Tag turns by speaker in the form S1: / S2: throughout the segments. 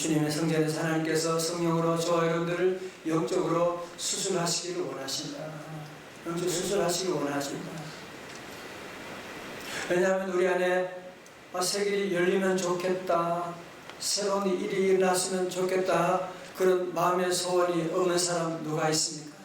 S1: 주님의 성전에서 하나님께서 성령으로 저와 여러분들을 영적으로 수술하시기를 원하신다. 영적 수술하시기를 원하신다. 왜냐하면 우리 안에 새 길이 열리면 좋겠다, 새로운 일이 일어났으면 좋겠다, 그런 마음의 소원이 없는 사람 누가 있습니까?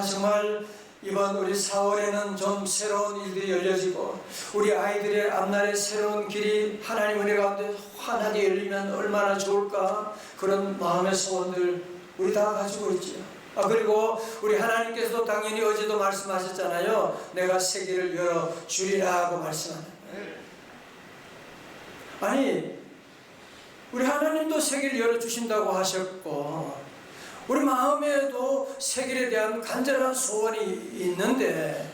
S1: 정말 이번 우리 4월에는 좀 새로운 일들이 열려지고 우리 아이들의 앞날의 새로운 길이 하나님 은혜 가운데 환하게 열리면 얼마나 좋을까, 그런 마음의 소원들 우리 다 가지고 있지요. 그리고 우리 하나님께서도 당연히 어제도 말씀하셨잖아요. 내가 새 길을 열어주리라 하고 말씀하는 거예요. 아니, 우리 하나님도 새 길을 열어주신다고 하셨고 우리 마음에도 새 길에 대한 간절한 소원이 있는데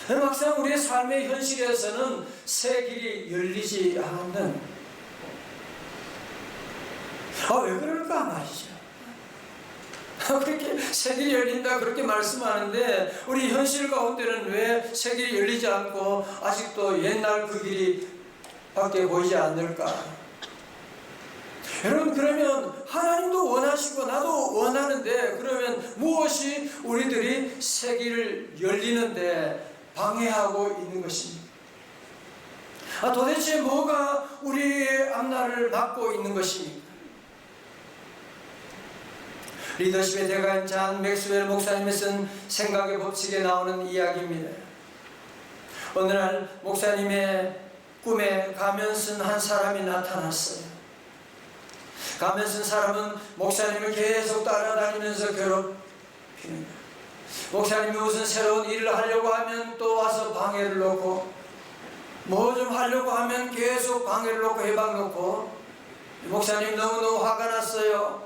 S1: 막상 우리의 삶의 현실에서는 새 길이 열리지 않는, 왜 그럴까 말이죠. 그렇게 새 길이 열린다 그렇게 말씀하는데 우리 현실 가운데는 왜 새 길이 열리지 않고 아직도 옛날 그 길이 밖에 보이지 않을까? 여러분, 그러면 하나님도 원하시고 나도 원하는데 그러면 무엇이 우리들이 새 길을 열리는데 방해하고 있는 것입니까? 도대체 뭐가 우리의 앞날을 막고 있는 것입니까? 리더십의 대가인 잔 맥스웰 목사님이 쓴 생각의 법칙에 나오는 이야기입니다. 어느 날 목사님의 꿈에 가면 쓴 한 사람이 나타났어요. 가면 쓴 사람은 목사님을 계속 따라다니면서 괴롭히는 거예요. 목사님이 무슨 새로운 일을 하려고 하면 또 와서 방해를 놓고, 뭐 좀 하려고 하면 계속 방해를 놓고 해방 놓고, 목사님 너무너무 화가 났어요.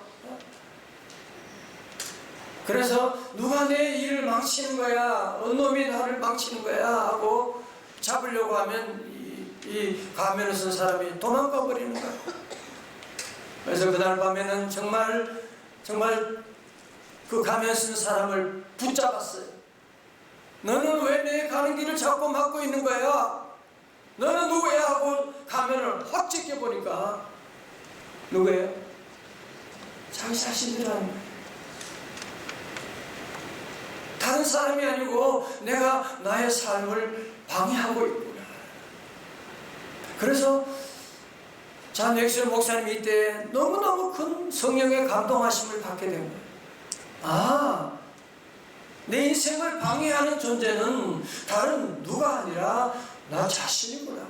S1: 그래서 누가 내 일을 망치는 거야, 언놈이 나를 망치는 거야 하고 잡으려고 하면 이 가면을 쓴 사람이 도망가 버리는 거야. 그래서 그날 밤에는 정말 그 가면 쓴 사람을 붙잡았어요. 너는 왜 내 가는 길을 자꾸 막고 있는 거야? 너는 누구야? 하고 가면을 확 찢겨보니까 누구예요? 자기 자신이라는 거예요. 다른 사람이 아니고 내가 나의 삶을 방해하고 있구나. 그래서 잔 맥스웰 목사님이 이때 너무너무 큰 성령의 감동하심을 받게 된 거예요. 내 인생을 방해하는 존재는 다른 누가 아니라 나 자신이구나.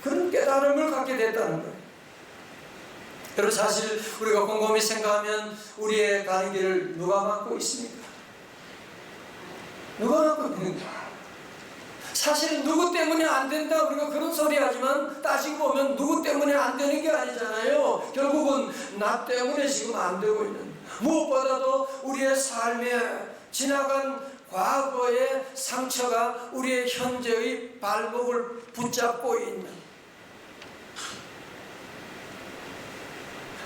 S1: 그런 깨달음을 갖게 됐다는 거예요. 여러분, 사실 우리가 곰곰이 생각하면 우리의 가는 길을 누가 막고 있습니까? 누가 막고 있는가? 사실 누구 때문에 안 된다 우리가 그런 소리 하지만 따지고 보면 누구 때문에 안 되는 게 아니잖아요. 결국은 나 때문에 지금 안 되고 있는, 무엇보다도 우리의 삶에 지나간 과거의 상처가 우리의 현재의 발목을 붙잡고 있는,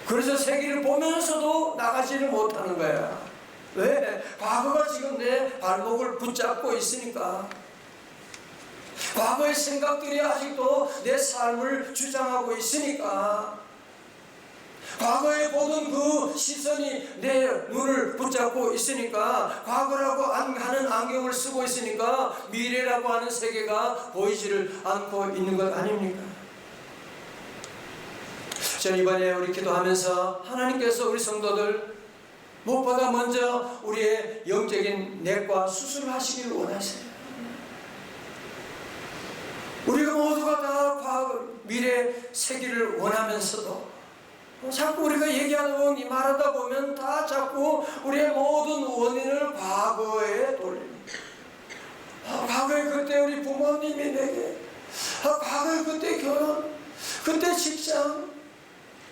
S1: 그래서 세계를 보면서도 나가지를 못하는 거야. 왜? 과거가 지금 내 발목을 붙잡고 있으니까. 과거의 생각들이 아직도 내 삶을 주장하고 있으니까. 과거에 보던 그 시선이 내 눈을 붙잡고 있으니까, 과거라고 하는 안경을 쓰고 있으니까 미래라고 하는 세계가 보이지를 않고 있는 것 아닙니까? 저는 이번에 우리 기도하면서 하나님께서 우리 성도들 무엇보다 먼저 우리의 영적인 내과 수술을 하시기를 원하세요. 우리가 모두가 다 과거, 미래 세기를 원하면서도 자꾸 우리가 얘기하다 보면, 말하다 보면 다 자꾸 우리의 모든 원인을 과거에 돌립니다. 과거에 그때 우리 부모님이 내게, 과거에 그때 결혼, 그때 직장,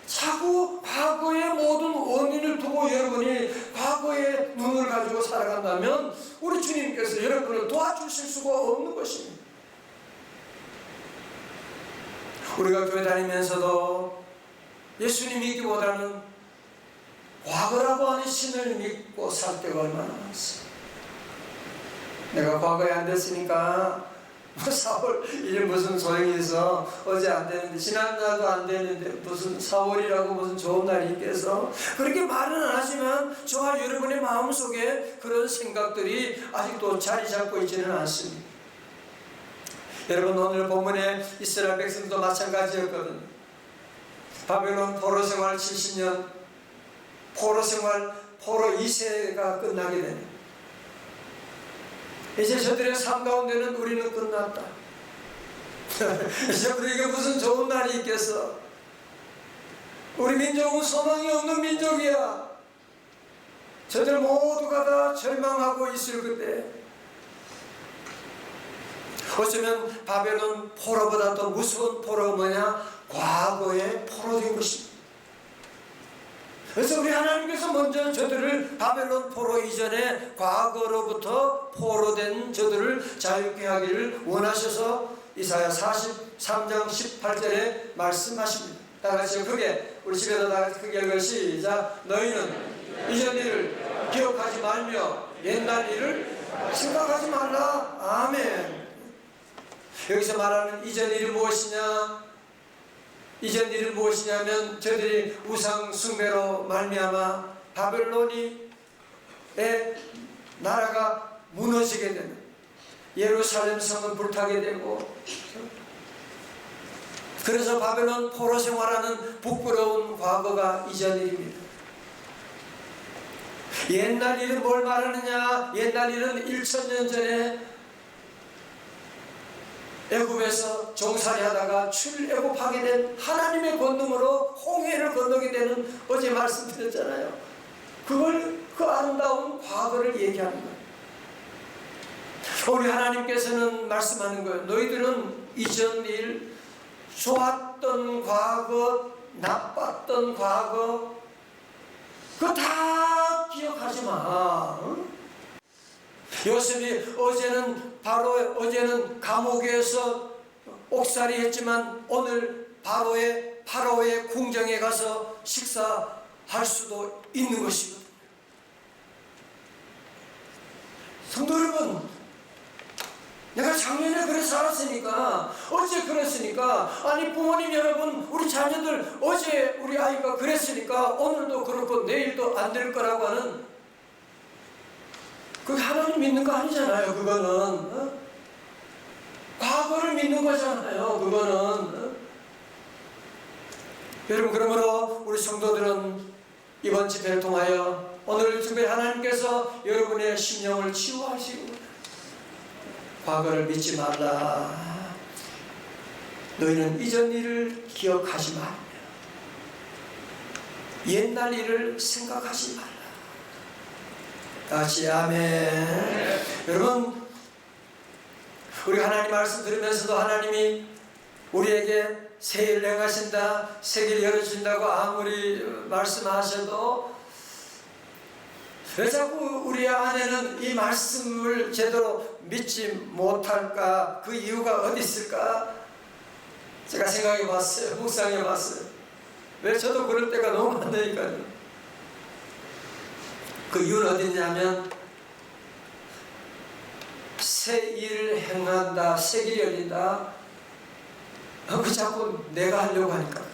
S1: 자꾸 과거의 모든 원인을 두고 여러분이 과거의 눈을 가지고 살아간다면 우리 주님께서 여러분을 도와주실 수가 없는 것입니다. 우리가 교회 다니면서도 예수님 믿기보다는 과거라고 하는 신을 믿고 살 때가 얼마나 많습니다. 내가 과거에 안 됐으니까 4월 이게 무슨 소용이 있어. 어제 안 되는데, 지난날도 안 되는데 무슨 4월이라고 무슨 좋은 날이 있겠어. 그렇게 말은 안 하지만 저와 여러분의 마음속에 그런 생각들이 아직도 자리 잡고 있지는 않습니다. 여러분, 오늘 본문에 이스라엘 백성도 마찬가지였거든요. 바벨론 포로 생활 70년, 포로 2세가 끝나게 되는, 이제 저들의 삶 가운데는 우리는 끝났다. 이제 우리에게 무슨 좋은 날이 있겠어. 우리 민족은 소망이 없는 민족이야. 저들 모두가 다 절망하고 있을 그때, 어쩌면 바벨론 포로보다 더 무서운 포로가 뭐냐? 과거의 포로된 것입니다. 그래서 우리 하나님께서 먼저 저들을 바벨론 포로 이전에 과거로부터 포로된 저들을 자유케 하기를 원하셔서 이사야 43장 18절에 말씀하십니다. 다같이 크게, 우리 집에서 다같이 크게 읽을 시작. 너희는 이전 일을 기억하지 말며 옛날 일을 생각하지 말라. 아멘. 여기서 말하는 이전 일이 무엇이냐? 이전 일은 무엇이냐면 저들이 우상 숭배로 말미암아 바벨론의 나라가 무너지게 되는, 예루살렘 성은 불타게 되고, 그래서 바벨론 포로 생활하는 부끄러운 과거가 이전 일입니다. 옛날 일은 뭘 말하느냐? 옛날 일은 1000년 전에 애굽에서 종살이 하다가 출애굽하게 된 하나님의 권능으로 홍해를 건너게 되는, 어제 말씀드렸잖아요. 그 아름다운 과거를 얘기하는 거예요. 우리 하나님께서는 말씀하는 거예요. 너희들은 이전 일, 좋았던 과거, 나빴던 과거, 그거 다 기억하지 마. 요셉이 어제는 감옥에서 옥살이 했지만 오늘 바로의 궁정에 가서 식사할 수도 있는 것이거든요. 성도 여러분, 내가 작년에 그래 살았으니까, 어제 그랬으니까, 아니 부모님 여러분, 우리 자녀들 어제 우리 아이가 그랬으니까 오늘도 그렇고 내일도 안 될 거라고 하는, 그게 하나님 믿는 거 아니잖아요. 그거는 과거를 믿는 거잖아요. 그거는 여러분, 그러므로 우리 성도들은 이번 집회를 통하여 오늘 특별히 하나님께서 여러분의 심령을 치유하시고, 과거를 믿지 말라. 너희는 이전 일을 기억하지 말라. 옛날 일을 생각하지 말라. 다시 아멘. 여러분, 우리 하나님 말씀 들으면서도 하나님이 우리에게 새 일을 행하신다, 새 길 열어준다고 아무리 말씀하셔도 왜 자꾸 우리 안에는 이 말씀을 제대로 믿지 못할까? 그 이유가 어디 있을까? 제가 생각해 봤어요. 묵상해 봤어요. 왜 저도 그럴 때가 너무 많으니까요. 그 이유는 어디 있냐면, 새 일을 행한다, 새 길이 열린다, 그 자꾸 내가 하려고 하니까.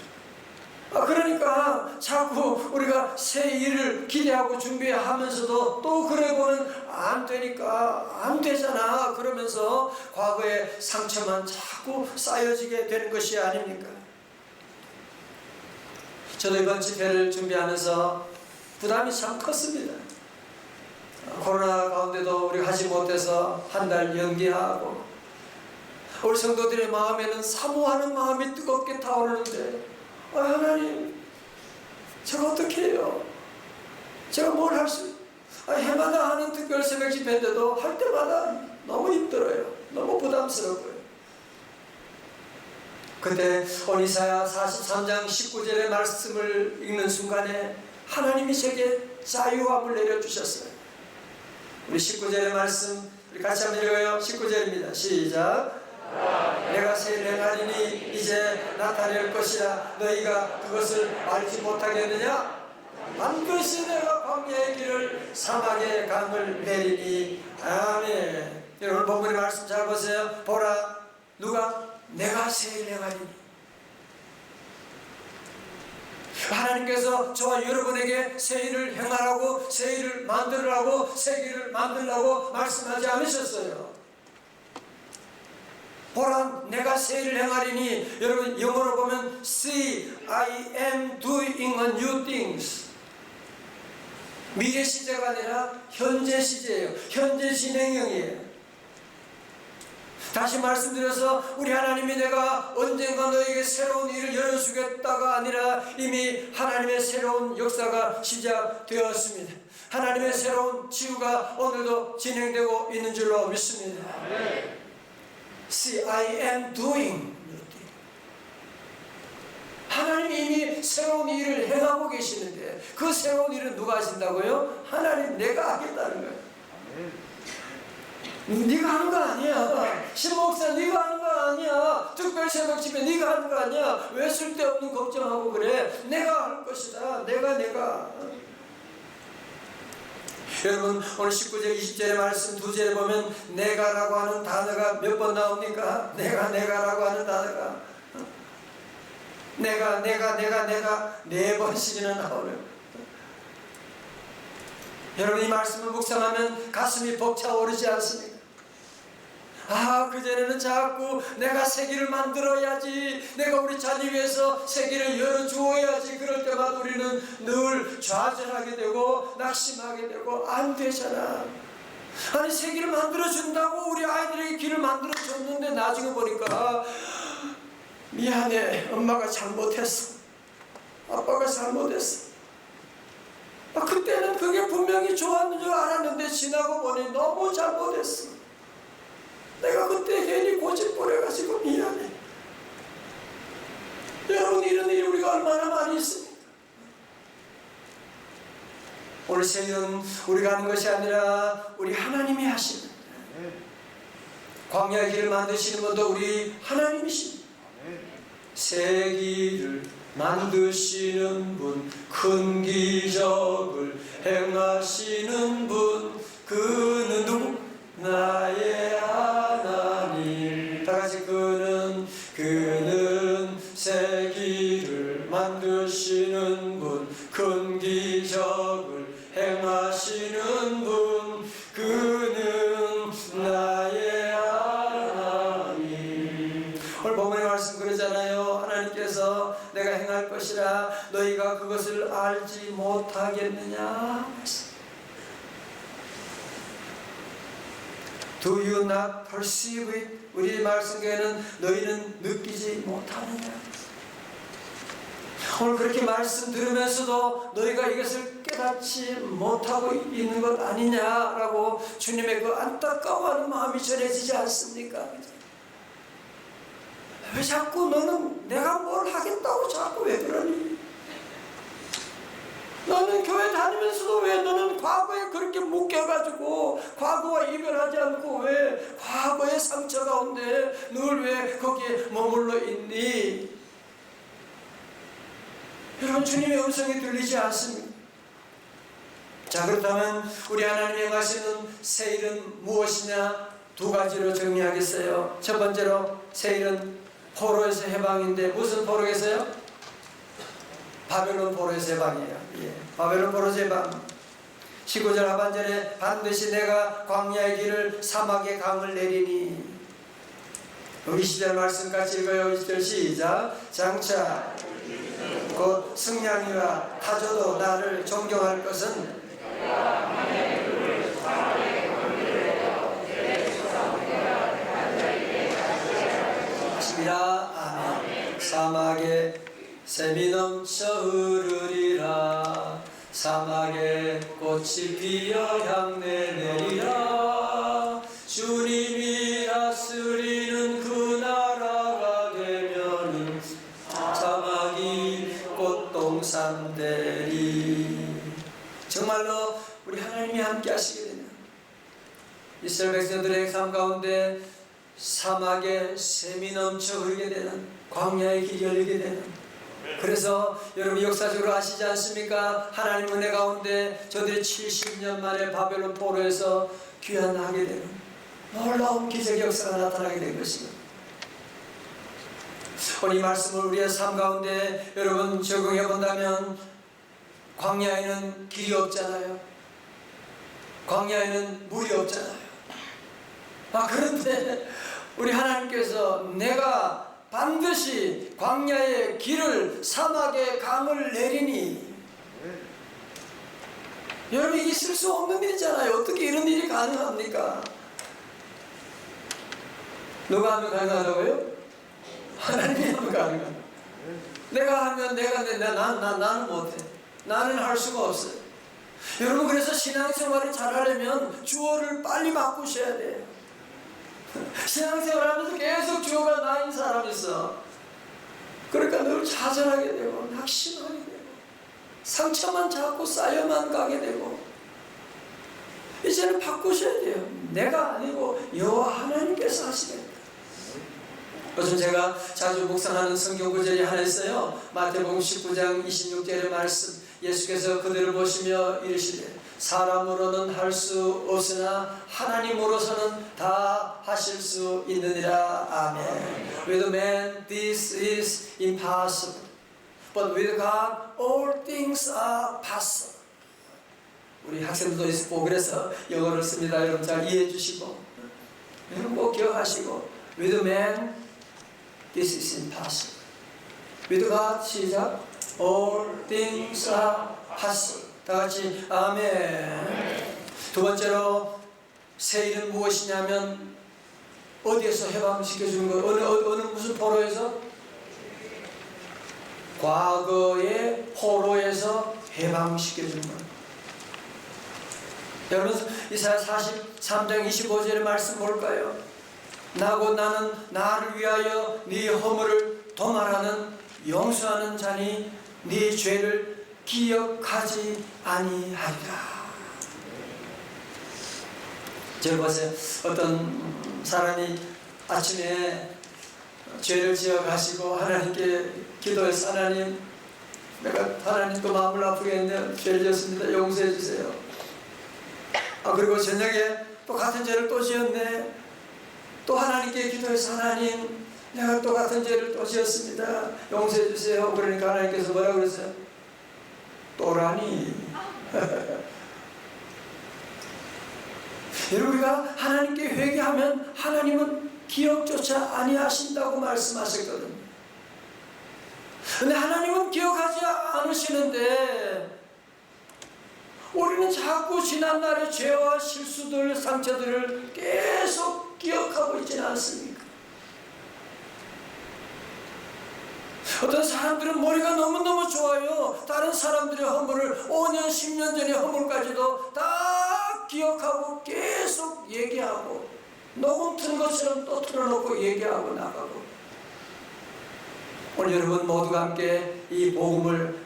S1: 그러니까 자꾸 우리가 새 일을 기대하고 준비하면서도 또 그러고는 안 되니까, 안 되잖아 그러면서 과거의 상처만 자꾸 쌓여지게 되는 것이 아닙니까? 저도 이번 집회를 준비하면서 부담이 참 컸습니다. 코로나 가운데도 우리가 하지 못해서 한 달 연기하고, 우리 성도들의 마음에는 사모하는 마음이 뜨겁게 타오르는데, 하나님, 제가 어떻게 해요? 제가 뭘 할 수, 해마다 하는 특별 새벽 집회인데도 할 때마다 너무 힘들어요. 너무 부담스러워요. 그때 이사야 43장 19절의 말씀을 읽는 순간에 하나님이 제게 자유함을 내려주셨어요. 우리 19절의 말씀 우리 같이 한번 읽어요. 19절입니다. 시작. 내가 새 일을 행하리니 이제 나타낼 것이라 너희가 그것을 알지 못하겠느냐? 반드시 내가 광야의 길을 사막의 강을 내리니. 아멘. 여러분 본문의 말씀 잘 보세요. 보라, 누가? 내가 새 일을 행하리니. 하나님께서 저와 여러분에게 새 일을 행하라고, 새 일을 만들으라고, 새 일을 만들라고 말씀하지 않으셨어요. 보라, 내가 새 일을 행하리니. 여러분 영어로 보면 See, I am doing a new things. 미래 시제가 아니라 현재 시제예요. 현재 진행형이에요. 다시 말씀드려서 우리 하나님이 내가 언젠가 너에게 새로운 일을 열어주겠다가 아니라 이미 하나님의 새로운 역사가 시작되었습니다. 하나님의 새로운 치유가 오늘도 진행되고 있는 줄로 믿습니다. See, I am doing. 하나님이 이미 새로운 일을 행하고 계시는데 그 새로운 일은 누가 하신다고요? 하나님, 내가 하겠다는 거예요. 네가 하는 거 아니야. 신목사 네가 하는 거 아니야. 특별 새벽 집에 네가 하는 거 아니야. 왜 쓸데없는 걱정하고 그래? 내가 할 것이다. 내가. 여러분 오늘 19절 20절의 말씀 두 절에 보면 내가라고 하는 단어가 몇 번 나옵니까? 내가라고 하는 단어가 내가 네 번씩이나 나오는. 여러분 이 말씀을 묵상하면 가슴이 벅차오르지 않습니까? 그전에는 자꾸 내가 세계를 만들어야지, 내가 우리 자녀 위해서 세계를 열어주어야지. 그럴 때마다 우리는 늘 좌절하게 되고 낙심하게 되고 안 되잖아. 아니 세계를 만들어준다고 우리 아이들에게 길을 만들어줬는데 나중에 보니까 미안해, 엄마가 잘못했어, 아빠가 잘못했어. 그때는 그게 분명히 좋았는 줄 알았는데 지나고 보니 너무 잘못했어. 내가 그때 괜히 고집 부려가지고 미안해. 여러분 이런 일이 우리가 얼마나 많이 있습니까? 오늘 새는 우리가 하는 것이 아니라 우리 하나님이 하시는, 광야의 길을 만드시는 분도 우리 하나님이십니다. 새 길을 만드시는 분, 큰 기적을 행하시는 분, 그는 누구? 나의 하나님. 다같이 그는 새 길을 만드시는 분, 큰 기적을 행하시는 분, 그는 나의 하나님. 오늘 본문의 말씀 그러잖아요. 하나님께서 내가 행할 것이라 너희가 그것을 알지 못하겠느냐. Do you not perceive it? 우리 말씀에는 너희는 느끼지 못하느냐. 오늘 그렇게 말씀 들으면서도 너희가 이것을 깨닫지 못하고 있는 것 아니냐라고 주님의 그 안타까워하는 마음이 전해지지 않습니까? 왜 자꾸 너는 내가 뭘 하겠다고 자꾸 왜 그러니? 너는 교회 다니면서도 왜 너는 과거에 그렇게 묶여가지고 과거와 이별하지 않고 왜 과거의 상처 가운데 늘 왜 거기에 머물러 있니? 여러분 주님의 음성이 들리지 않습니다. 자, 그렇다면 우리 하나님이 행하시는 새 일은 무엇이냐? 두 가지로 정리하겠어요. 첫 번째로 새 일은 포로에서 해방인데 무슨 포로에서요? 바벨론 포로에서 해방이에요. 바벨론 포로에서 해방. 19절 하반절에 반드시 내가 광야의 길을 사막의 강을 내리니. 우리 시절 말씀 같이 읽어요. 20절 시작. 장차 곧 승냥이와 타조도 나를 존경할 것은 아멘. 사막에 샘이 넘쳐 흐르리라. 사막에 꽃이 피어 향내 내리라. 주님이 다스리는 그 나라가 되면은 사막이 꽃동산 되리. 정말로 우리 하나님이 함께 하시게 되면 이스라엘 백성들의 삶 가운데 사막에 샘이 넘쳐 흐르게 되는, 광야의 길이 열리게 되는. 그래서 여러분 역사적으로 아시지 않습니까? 하나님 은혜 가운데 저들이 70년 만에 바벨론 포로에서 귀환하게 되는. 놀라운 기적 역사가 나타나게 된 것입니다. 오늘 이 말씀을 우리의 삶 가운데 여러분 적용해 본다면, 광야에는 길이 없잖아요. 광야에는 물이 없잖아요. 그런데 우리 하나님께서 내가 반드시 광야의 길을, 사막의 강을 내리니, 여러분 이게 있을 수 없는 일이잖아요. 어떻게 이런 일이 가능합니까? 누가 하면 가능하다고요? 하나님이 하면 가능합니다. 내가 하면 나는 못해. 나는 할 수가 없어요. 여러분, 그래서 신앙생활을 잘하려면 주어를 빨리 바꾸셔야 돼요. 신앙생활 하면서 계속 주어가 나인 사람이 있어. 그러니까 늘 좌절하게 되고 낙심하게 되고 상처만 자꾸 쌓여만 가게 되고, 이제는 바꾸셔야 돼요. 내가 아니고 여호와 하나님께서 하시게 됩니다. 요즘 제가 자주 묵상하는 성경 구절이 하나 있어요. 마태복음 19장 26절의 말씀. 예수께서 그들을 보시며 이르시되 사람으로는 할 수 없으나 하나님으로서는 다 하실 수 있느니라. 아멘. With man this is impossible, but with God all things are possible. 우리 학생들도 있고 그래서 영어를 씁니다. 여러분 잘 이해해 주시고, 여러분 꼭 기억하시고, with man this is impossible, with God 시작, all things are possible. 다 같이 아멘. 두 번째로 새 일은 무엇이냐면, 어디에서 해방시켜주는 거? 어느 무슨 포로에서? 과거의 포로에서 해방시켜주는 거. 여러분 이사야 43장 25절의 말씀 볼까요? 나고 나는 나를 위하여 네 허물을 도말하는 용서하는 자니 네 죄를 기억하지 아니하리라. 저를 보세요. 어떤 사람이 아침에 죄를 지어가시고 하나님께 기도해서, 하나님, 내가 하나님도 마음을 아프게 했는데 죄를 지었습니다. 용서해 주세요. 그리고 저녁에 또 같은 죄를 또 지었네. 또 하나님께 기도해서, 하나님, 내가 또 같은 죄를 또 지었습니다. 용서해 주세요. 그러니까 하나님께서 뭐라고 그랬어요? 또라니. 우리가 하나님께 회개하면 하나님은 기억조차 아니하신다고 말씀하셨거든요. 근데 하나님은 기억하지 않으시는데 우리는 자꾸 지난날의 죄와 실수들, 상처들을 계속 기억하고 있지는 않습니까? 어떤 사람들은 머리가 너무너무 좋아요. 다른 사람들의 허물을 5년, 10년 전의 허물까지도 다 기억하고 계속 얘기하고, 녹음 튼 것처럼 또 틀어놓고 얘기하고 나가고. 오늘 여러분 모두가 함께 이 복음을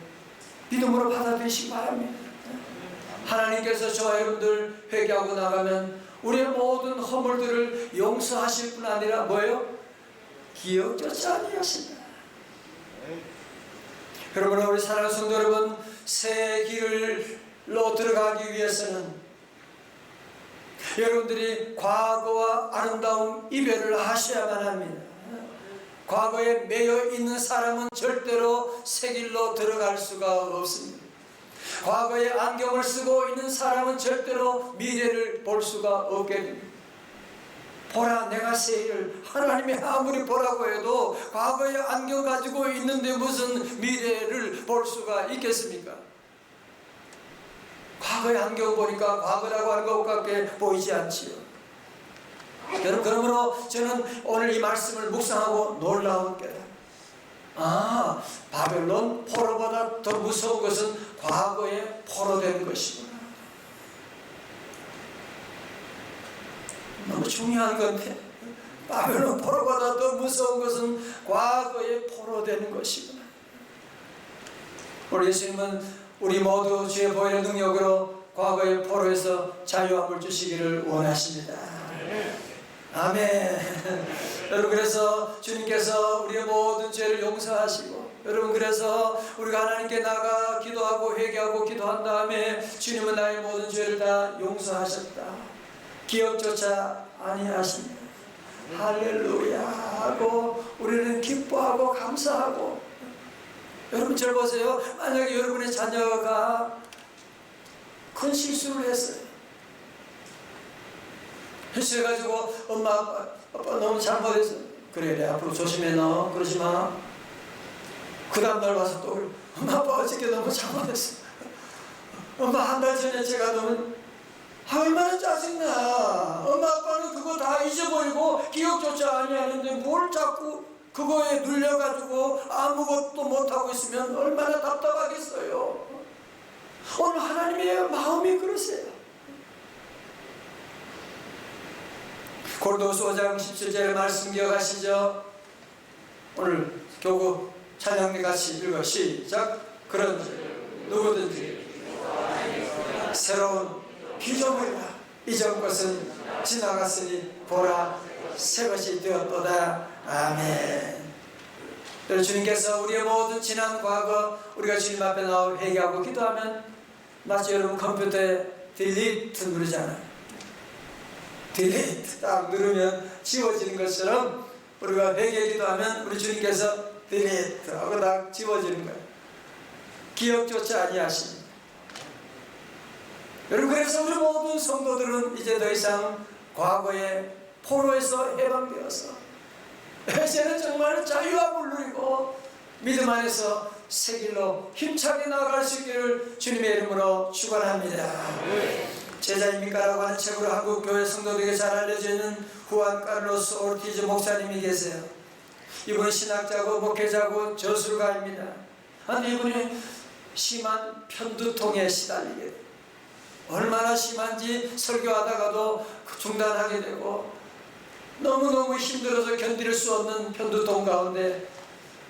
S1: 믿음으로 받아들이시기 바랍니다. 하나님께서 저와 여러분들 회개하고 나가면 우리의 모든 허물들을 용서하실 뿐 아니라 뭐예요? 기억조차 아니하신다. 여러분, 우리 사랑하는 성도 여러분, 새 길로 들어가기 위해서는 여러분들이 과거와 아름다운 이별을 하셔야만 합니다. 과거에 매여 있는 사람은 절대로 새 길로 들어갈 수가 없습니다. 과거에 안경을 쓰고 있는 사람은 절대로 미래를 볼 수가 없게 됩니다. 보라, 내가 새 일을, 하나님이 아무리 보라고 해도 과거에 안경 가지고 있는데 무슨 미래를 볼 수가 있겠습니까? 과거의 안경 보니까 과거라고 하는 것밖에 보이지 않지요. 여러분, 그러므로 저는 오늘 이 말씀을 묵상하고 놀라운 깨달음. 바벨론 포로보다 더 무서운 것은 과거에 포로된 것이구나. 너무 중요한 건데, 바벨론 포로보다 더 무서운 것은 과거에 포로되는 것이구나. 우리 예수님은 우리 모두 주의 보혈의 능력으로 과거의 포로에서 자유함을 주시기를 원하십니다. 아멘. 여러분, 그래서 주님께서 우리의 모든 죄를 용서하시고, 여러분, 그래서 우리가 하나님께 나가 기도하고 회개하고 기도한 다음에 주님은 나의 모든 죄를 다 용서하셨다, 기억조차 아니하십니다. 할렐루야 하고 우리는 기뻐하고 감사하고. 여러분 절 보세요. 만약에 여러분의 자녀가 큰 실수를 했어요. 실수해가지고 엄마 아빠 너무 잘못했어. 그래 앞으로 조심해 너 그러지 마. 그 다음날 와서 또 엄마 아빠 어저께 너무 잘못했어. 엄마 한 달 전에 제가 너무 얼마나 짜증나. 엄마 아빠는 그거 다 잊어버리고 기억조차 아니하는데 뭘 자꾸 그거에 눌려가지고 아무것도 못하고 있으면 얼마나 답답하겠어요. 오늘 하나님의 마음이 그러세요. 고린도후서 5장 17절 말씀 기억하시죠? 오늘 교구 찬양대 같이 읽어 시작. 그런지 누구든지 새로운 피조물이라 이전 것은 지나갔으니 보라 새 것이 되었도다. 아멘. 주님께서 우리의 모든 지난 과거 우리가 주님 앞에 나와 회개하고 기도하면 마치 여러분 컴퓨터에 딜리트 누르잖아요. 딜리트 딱 누르면 지워지는 것처럼 우리가 회개 기도하면 우리 주님께서 딜리트 하고 딱 지워지는 거예요. 기억조차 아니하십니다. 여러분 그래서 우리 모든 성도들은 이제 더 이상 과거의 포로에서 해방되어서 이제는 정말 자유함을 누리고 믿음 안에서 새 길로 힘차게 나아갈 수 있기를 주님의 이름으로 축원합니다. 제자입니까라고 하는 책으로 한국 교회 성도들에게 잘 알려져 있는 후안 카를로스 오르티즈 목사님이 계세요. 이분은 신학자고 목회자고 저술가입니다. 그런데 이분이 심한 편두통에 시달리게 돼요. 얼마나 심한지 설교하다가도 중단하게 되고 너무너무 힘들어서 견딜 수 없는 편두통 가운데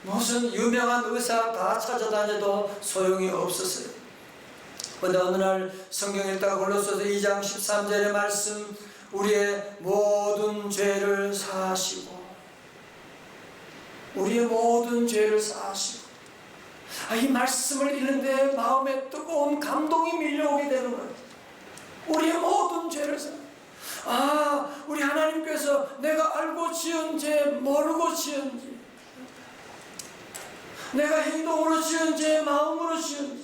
S1: 무슨 유명한 의사 다 찾아다녀도 소용이 없었어요. 그런데 어느 날 성경 읽다가 골로새서 2장 13절의 말씀 우리의 모든 죄를 사하시고 우리의 모든 죄를 사하시고 이 말씀을 읽는데 마음에 뜨거운 감동이 밀려오게 되는 거예요. 우리의 모든 죄를 사하시고 우리 하나님께서 내가 알고 지은 죄, 모르고 지은 죄, 내가 행동으로 지은 죄, 마음으로 지은 죄,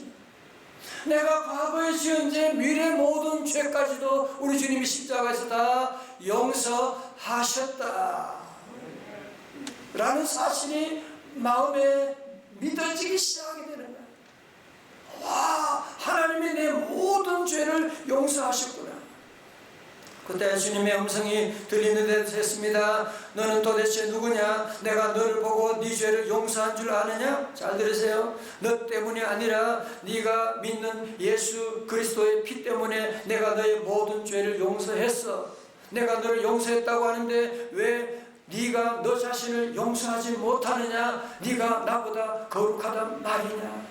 S1: 내가 과거에 지은 죄, 미래 모든 죄까지도 우리 주님이 십자가에서 다 용서하셨다 라는 사실이 마음에 믿어지기 시작하게 되는 거예요. 와, 하나님이 내 모든 죄를 용서하셨구나. 그때 주님의 음성이 들리는 데 했습니다. 너는 도대체 누구냐? 내가 너를 보고 네 죄를 용서한 줄 아느냐? 잘 들으세요. 너 때문이 아니라 네가 믿는 예수 그리스도의 피 때문에 내가 너의 모든 죄를 용서했어. 내가 너를 용서했다고 하는데 왜 네가 너 자신을 용서하지 못하느냐? 네가 나보다 거룩하단 말이냐?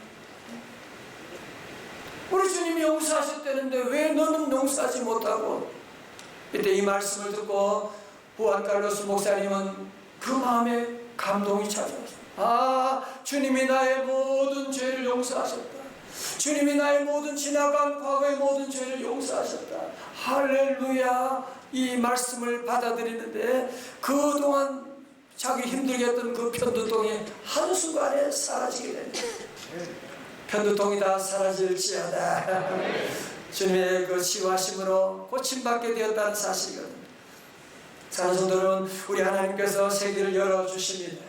S1: 우리 주님이 용서하셨다는데 왜 너는 용서하지 못하고? 이때 이 말씀을 듣고 후안 카를로스 목사님은 그 마음에 감동이 찾아왔어요. 주님이 나의 모든 죄를 용서하셨다. 주님이 나의 모든 지나간 과거의 모든 죄를 용서하셨다. 할렐루야. 이 말씀을 받아들이는데 그동안 자기 힘들게 했던 그 편두통이 한순간에 사라지게 됩니다. 편두통이 다 사라질지어다. 주님의 그 치유하심으로 고침받게 되었다는 사실이거든요. 사랑하는 성도는 우리 하나님께서 세계를 열어주십니다.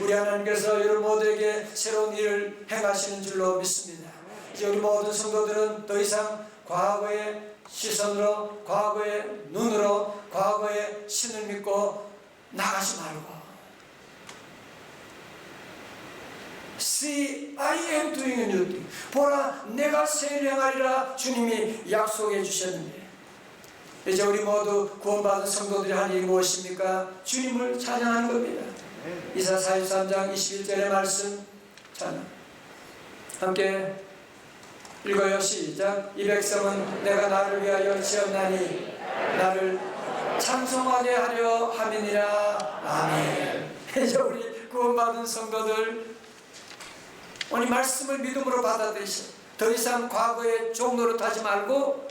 S1: 우리 하나님께서 여러분 모두에게 새로운 일을 행하시는 줄로 믿습니다. 이제 우리 모든 성도들은 더 이상 과거의 시선으로, 과거의 눈으로, 과거의 신을 믿고 나가지 말고 See, I am doing a new thing. 보라, 내가 새 일을 행하리라 주님이 약속해 주셨는데 이제 우리 모두 구원받은 성도들이 한 일이 무엇입니까? 주님을 찬양하는 겁니다. 이사 43장 21절의 말씀 찬양 함께 읽어요. 시작. 이 백성은 내가 나를 위하여 지었나니 나를 찬송하게 하려 함이니라. 아멘. 이제 우리 구원받은 성도들 오늘 말씀을 믿음으로 받아들이시오. 더 이상 과거의 종노릇 하지 말고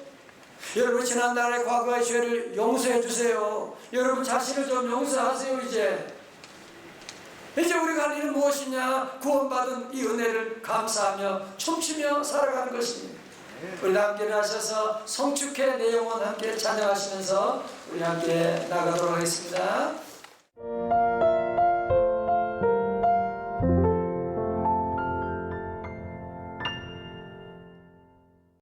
S1: 여러분 지난날의 과거의 죄를 용서해 주세요. 여러분 자신을 좀 용서하세요. 이제 우리가 할 일은 무엇이냐? 구원받은 이 은혜를 감사하며 춤추며 살아가는 것입니다. 우리 함께 나셔서 성축회 내용은 함께 찬양하시면서 우리 함께 나가도록 하겠습니다.